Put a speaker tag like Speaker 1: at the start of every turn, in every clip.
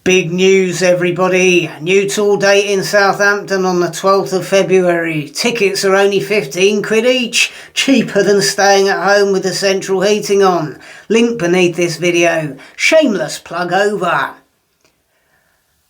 Speaker 1: Big news, everybody. New tour date in Southampton on the 12th of February. Tickets are only 15 quid each. Cheaper than staying at home with the central heating on. Link beneath this video. Shameless plug over.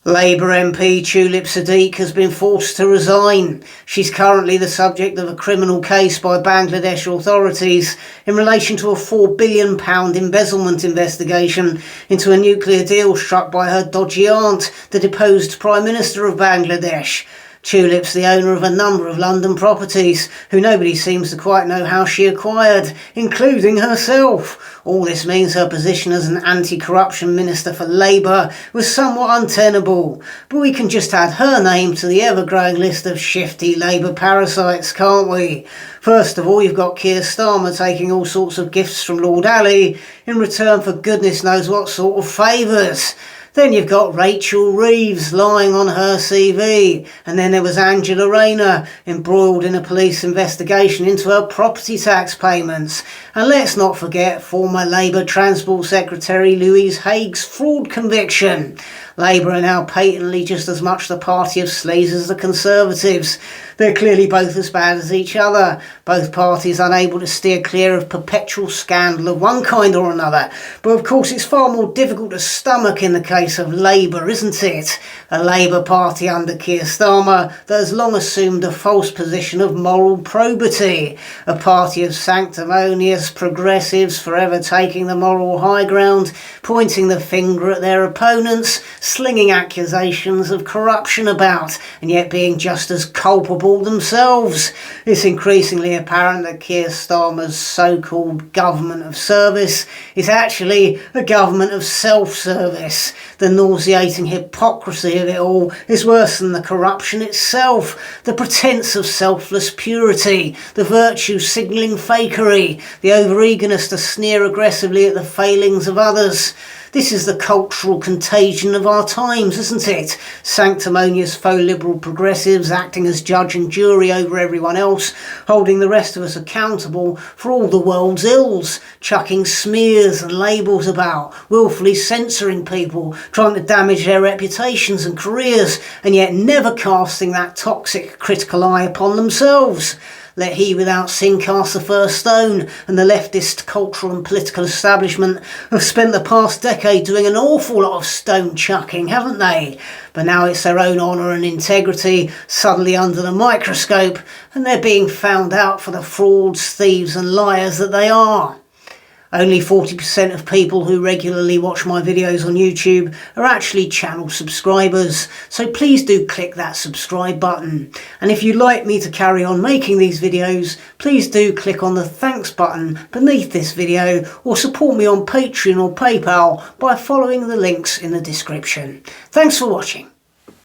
Speaker 1: Labour MP Tulip Siddique has been forced to resign. She's currently the subject of a criminal case by Bangladesh authorities in relation to a £4 billion embezzlement investigation into a nuclear deal struck by her dodgy aunt, the deposed Prime Minister of Bangladesh. Tulip's the owner of a number of London properties, who nobody seems to quite know how she acquired, including herself. All this means her position as an anti-corruption minister for Labour was somewhat untenable, but we can just add her name to the ever-growing list of shifty Labour parasites, can't we? First of all, you've got Keir Starmer taking all sorts of gifts from Lord Ali in return for goodness knows what sort of favours. Then you've got Rachel Reeves lying on her CV, and then there was Angela Rayner embroiled in a police investigation into her property tax payments. And let's not forget former Labour Transport Secretary Louise Haig's fraud conviction. Labour are now patently just as much the party of Sleaze as the Conservatives. They're clearly both as bad as each other, both parties unable to steer clear of perpetual scandal of one kind or another. But of course it's far more difficult to stomach in the case of Labour, isn't it? A Labour party under Keir Starmer that has long assumed a false position of moral probity. A party of sanctimonious progressives forever taking the moral high ground, pointing the finger at their opponents, slinging accusations of corruption about, and yet being just as culpable themselves. It's increasingly apparent that Keir Starmer's so-called government of service is actually a government of self-service. The nauseating hypocrisy of it all is worse than the corruption itself. The pretense of selfless purity, the virtue signalling fakery, the over-eagerness to sneer aggressively at the failings of others. This is the cultural contagion of our times, isn't it? Sanctimonious faux liberal progressives acting as judge and jury over everyone else, holding the rest of us accountable for all the world's ills, chucking smears and labels about, willfully censoring people, trying to damage their reputations and careers, and yet never casting that toxic critical eye upon themselves. Let he without sin cast the first stone, and the leftist cultural and political establishment have spent the past decade doing an awful lot of stone chucking, haven't they? But now it's their own honour and integrity suddenly under the microscope, and they're being found out for the frauds, thieves and liars that they are. Only 40% of people who regularly watch my videos on YouTube are actually channel subscribers, so please do click that subscribe button. And if you'd like me to carry on making these videos, please do click on the thanks button beneath this video, or support me on Patreon or PayPal by following the links in the description. Thanks for watching.